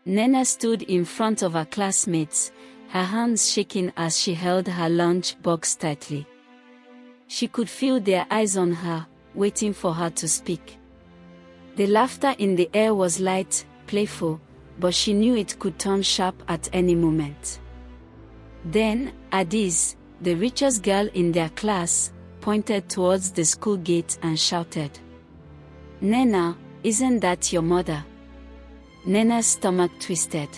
Nnenna stood in front of her classmates, her hands shaking as she held her lunch box tightly. She could feel their eyes on her, waiting for her to speak. The laughter in the air was light, playful, but she knew it could turn sharp at any moment. Then, Adis, the richest girl in their class, pointed towards the school gate and shouted, "Nnenna, isn't that your mother?" Nnenna's stomach twisted.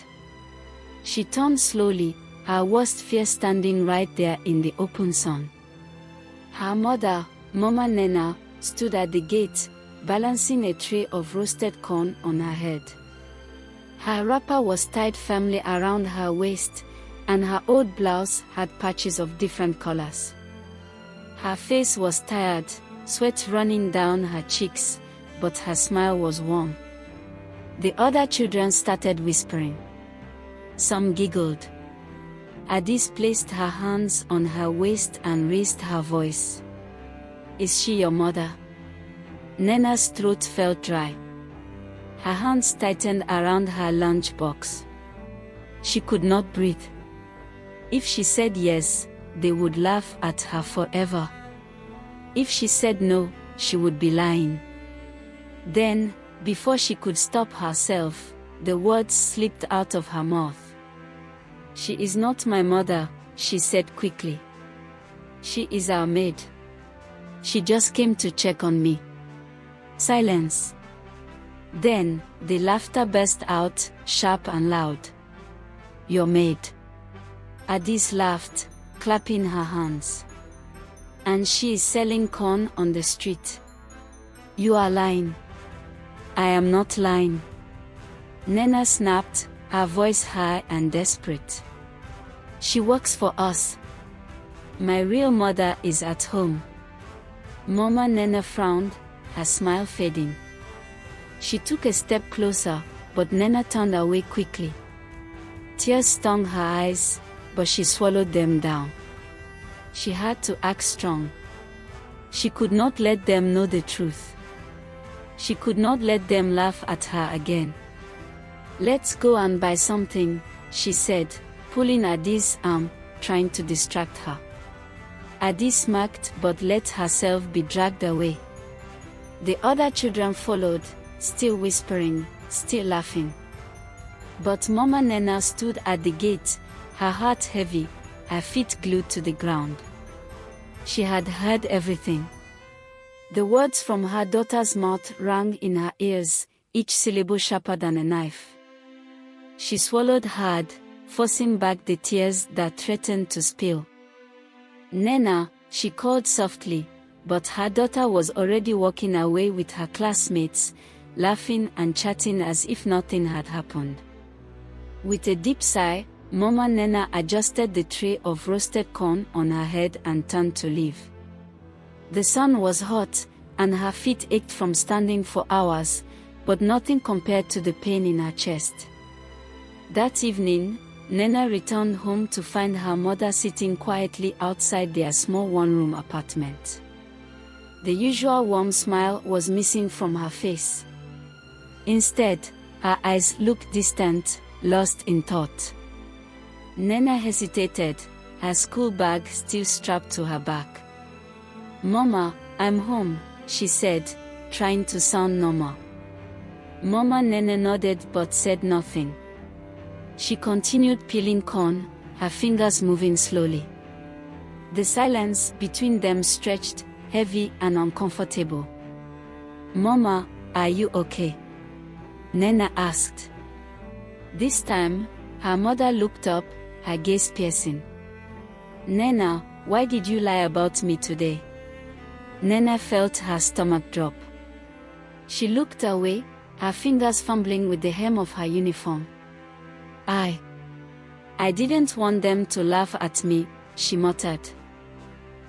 She turned slowly, her worst fear standing right there in the open sun. Her mother, Mama Nnenna, stood at the gate, balancing a tray of roasted corn on her head. Her wrapper was tied firmly around her waist, and her old blouse had patches of different colors. Her face was tired, sweat running down her cheeks, but her smile was warm. The other children started whispering. Some giggled. Adis placed her hands on her waist and raised her voice. "Is she your mother?" Nnenna's throat felt dry. Her hands tightened around her lunchbox. She could not breathe. If she said yes, they would laugh at her forever. If she said no, she would be lying. Then, before she could stop herself, the words slipped out of her mouth. "She is not my mother," she said quickly. "She is our maid. She just came to check on me." Silence. Then, the laughter burst out, sharp and loud. "Your maid." Adis laughed, clapping her hands. "And she is selling corn on the street." "You are lying." "I am not lying." Nnenna snapped, her voice high and desperate. "She works for us. My real mother is at home." Mama Nnenna frowned, her smile fading. She took a step closer, but Nnenna turned away quickly. Tears stung her eyes, but she swallowed them down. She had to act strong. She could not let them know the truth. She could not let them laugh at her again. "Let's go and buy something," she said, pulling Adis' arm, trying to distract her. Adis smirked but let herself be dragged away. The other children followed, still whispering, still laughing. But Mama Nnenna stood at the gate, her heart heavy, her feet glued to the ground. She had heard everything. The words from her daughter's mouth rang in her ears, each syllable sharper than a knife. She swallowed hard, forcing back the tears that threatened to spill. "Nnenna," she called softly, but her daughter was already walking away with her classmates, laughing and chatting as if nothing had happened. With a deep sigh, Mama Nnenna adjusted the tray of roasted corn on her head and turned to leave. The sun was hot, and her feet ached from standing for hours, but nothing compared to the pain in her chest. That evening, Nnenna returned home to find her mother sitting quietly outside their small one-room apartment. The usual warm smile was missing from her face. Instead, her eyes looked distant, lost in thought. Nnenna hesitated, her school bag still strapped to her back. "Mama, I'm home," she said, trying to sound normal. Mama Nnenna nodded but said nothing. She continued peeling corn, her fingers moving slowly. The silence between them stretched, heavy and uncomfortable. "Mama, are you okay?" Nnenna asked. This time, her mother looked up, her gaze piercing. "Nnenna, why did you lie about me today?" Nnenna felt her stomach drop. She looked away, her fingers fumbling with the hem of her uniform. I didn't want them to laugh at me," she muttered.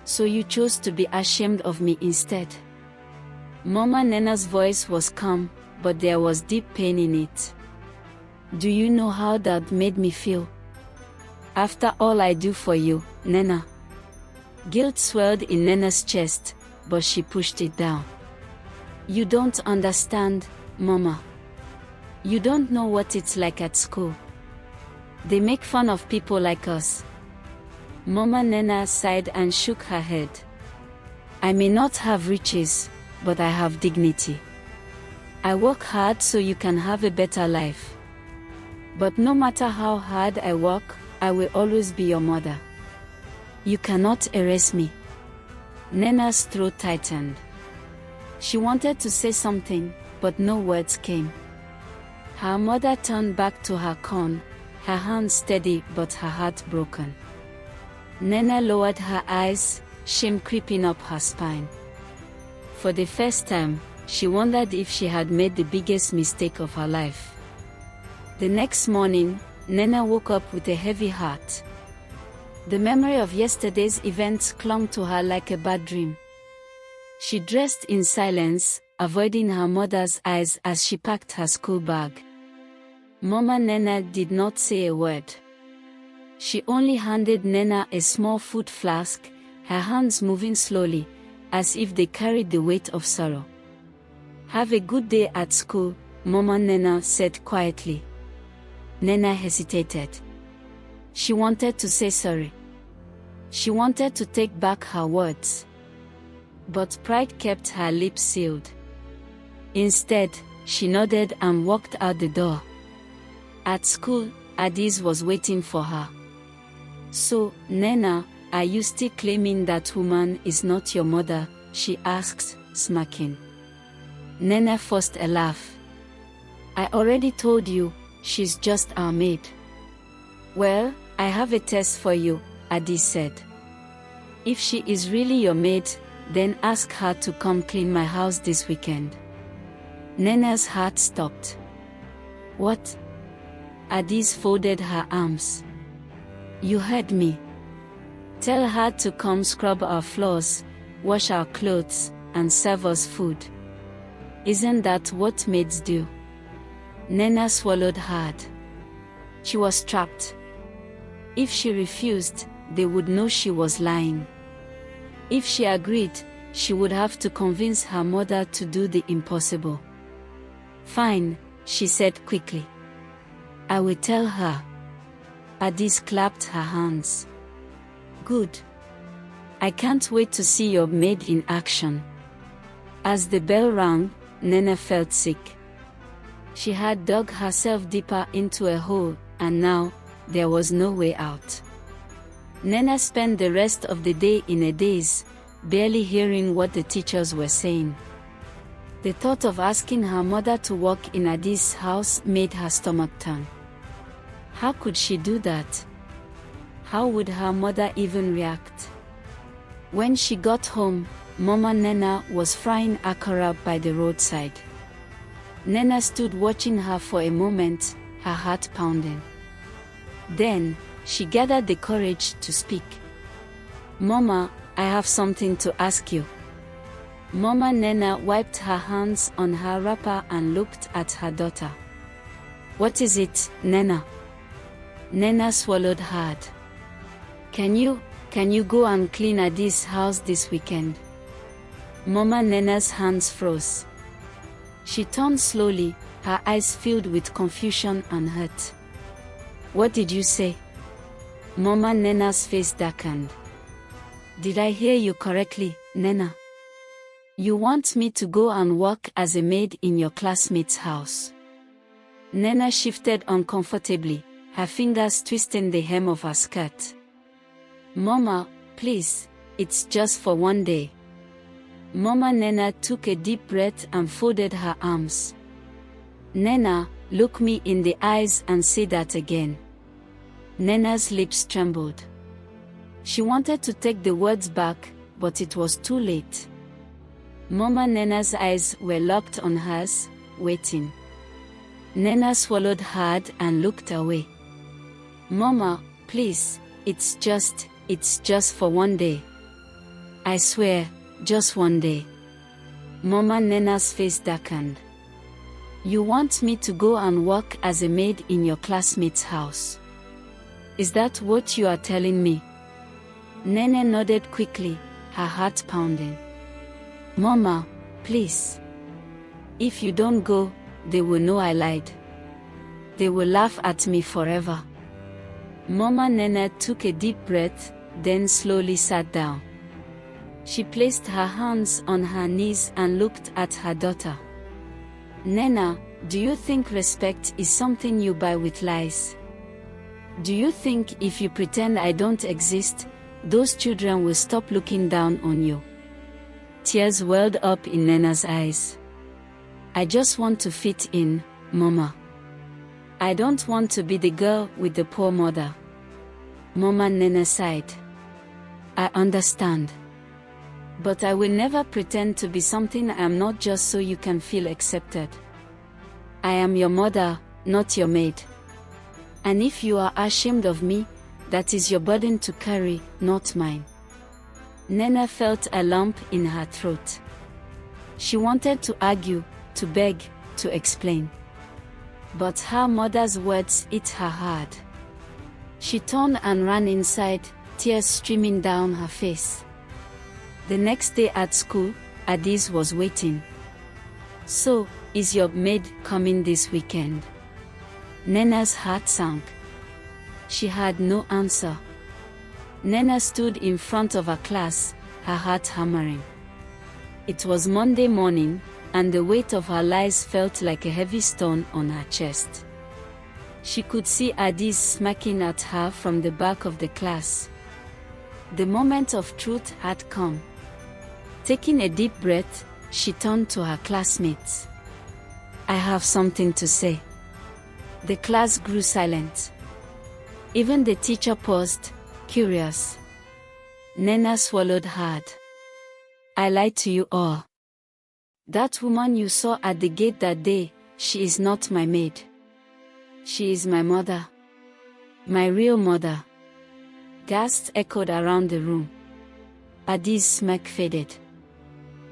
"So you chose to be ashamed of me instead?" Mama Nnenna's voice was calm, but there was deep pain in it. "Do you know how that made me feel? After all I do for you, Nnenna." Guilt swelled in Nnenna's chest, but she pushed it down. "You don't understand, Mama. You don't know what it's like at school. They make fun of people like us. Mama Nnenna sighed and shook her head. I may not have riches, but I have dignity. I work hard so you can have a better life. But no matter how hard I work, I will always be your mother. You cannot erase me. Nnenna's throat tightened. She wanted to say something, but no words came. Her mother turned back to her corn, her hands steady but her heart broken. Nnenna lowered her eyes, shame creeping up her spine. For the first time, she wondered if she had made the biggest mistake of her life. The next morning, Nnenna woke up with a heavy heart. The memory of yesterday's events clung to her like a bad dream. She dressed in silence, avoiding her mother's eyes as she packed her school bag. Mama Nnenna did not say a word. She only handed Nnenna a small food flask, her hands moving slowly, as if they carried the weight of sorrow. Have a good day at school, Mama Nnenna said quietly. Nnenna hesitated. She wanted to say sorry. She wanted to take back her words. But pride kept her lips sealed. Instead, she nodded and walked out the door. At school, Addis was waiting for her. So, Nnenna, are you still claiming that woman is not your mother? She asked, smirking. Nnenna forced a laugh. I already told you, she's just our maid. Well, I have a test for you, Addis said. If she is really your maid, then ask her to come clean my house this weekend. Nnenna's heart stopped. What? Addis folded her arms. You heard me. Tell her to come scrub our floors, wash our clothes, and serve us food. Isn't that what maids do? Nnenna swallowed hard. She was trapped. If she refused, they would know she was lying. If she agreed, she would have to convince her mother to do the impossible. Fine, she said quickly. I will tell her. Addis clapped her hands. Good. I can't wait to see your maid in action. As the bell rang, Nnenna felt sick. She had dug herself deeper into a hole, and now, there was no way out. Nnenna spent the rest of the day in a daze, barely hearing what the teachers were saying. The thought of asking her mother to work in Addis' house made her stomach turn. How could she do that? How would her mother even react? When she got home, Mama Nnenna was frying akara by the roadside. Nnenna stood watching her for a moment, her heart pounding. Then, she gathered the courage to speak. Mama, I have something to ask you. Mama Nnenna wiped her hands on her wrapper and looked at her daughter. What is it, Nnenna? Nnenna swallowed hard. Can you go and clean Addis' house this weekend? Mama Nnenna's hands froze. She turned slowly, her eyes filled with confusion and hurt. What did you say? Mama Nnenna's face darkened. Did I hear you correctly, Nnenna? You want me to go and work as a maid in your classmate's house? Nnenna shifted uncomfortably, her fingers twisting the hem of her skirt. Mama, please, it's just for one day. Mama Nnenna took a deep breath and folded her arms. Nnenna, look me in the eyes and say that again. Nnenna's lips trembled. She wanted to take the words back, but it was too late. Mama Nnenna's eyes were locked on hers, waiting. Nnenna swallowed hard and looked away. Mama, please, it's just for one day. I swear, just one day. Mama Nnenna's face darkened. You want me to go and work as a maid in your classmate's house? Is that what you are telling me? Nnenna nodded quickly, her heart pounding. Mama, please. If you don't go, they will know I lied. They will laugh at me forever. Mama Nnenna took a deep breath, then slowly sat down. She placed her hands on her knees and looked at her daughter. Nnenna, do you think respect is something you buy with lies? Do you think if you pretend I don't exist, those children will stop looking down on you? Tears welled up in Nnenna's eyes. I just want to fit in, Mama. I don't want to be the girl with the poor mother. Mama Nnenna sighed. I understand. But I will never pretend to be something I am not just so you can feel accepted. I am your mother, not your maid. And if you are ashamed of me, that is your burden to carry, not mine. Nnenna felt a lump in her throat. She wanted to argue, to beg, to explain. But her mother's words hit her hard. She turned and ran inside, tears streaming down her face. The next day at school, Addis was waiting. So, is your maid coming this weekend? Nnenna's heart sank. She had no answer. Nnenna stood in front of her class, her heart hammering. It was Monday morning, and the weight of her lies felt like a heavy stone on her chest. She could see Addis smacking at her from the back of the class. The moment of truth had come. Taking a deep breath, she turned to her classmates. I have something to say. The class grew silent. Even the teacher paused, curious. Nnenna swallowed hard. I lied to you all. That woman you saw at the gate that day, she is not my maid. She is my mother. My real mother. Gasps echoed around the room. Addis' smirk faded.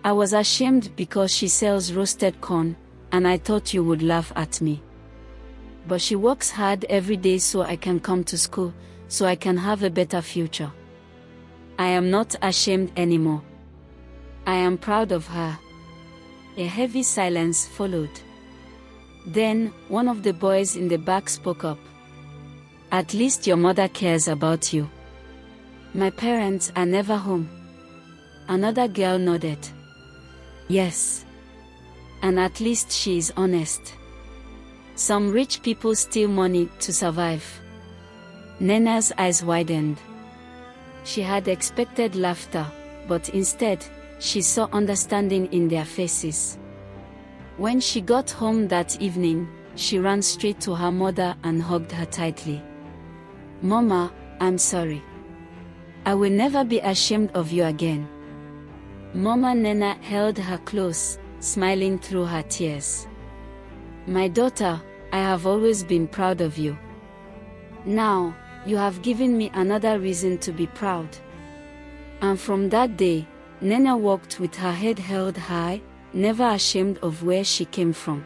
I was ashamed because she sells roasted corn, and I thought you would laugh at me. But she works hard every day so I can come to school, so I can have a better future. I am not ashamed anymore. I am proud of her. A heavy silence followed. Then, one of the boys in the back spoke up. At least your mother cares about you. My parents are never home. Another girl nodded. Yes. And at least she is honest. Some rich people steal money to survive. Nnenna's eyes widened. She had expected laughter, but instead, she saw understanding in their faces. When she got home that evening, she ran straight to her mother and hugged her tightly. Mama, I'm sorry. I will never be ashamed of you again. Mama Nnenna held her close, smiling through her tears. My daughter, I have always been proud of you. Now, you have given me another reason to be proud. And from that day, Nnenna walked with her head held high, never ashamed of where she came from.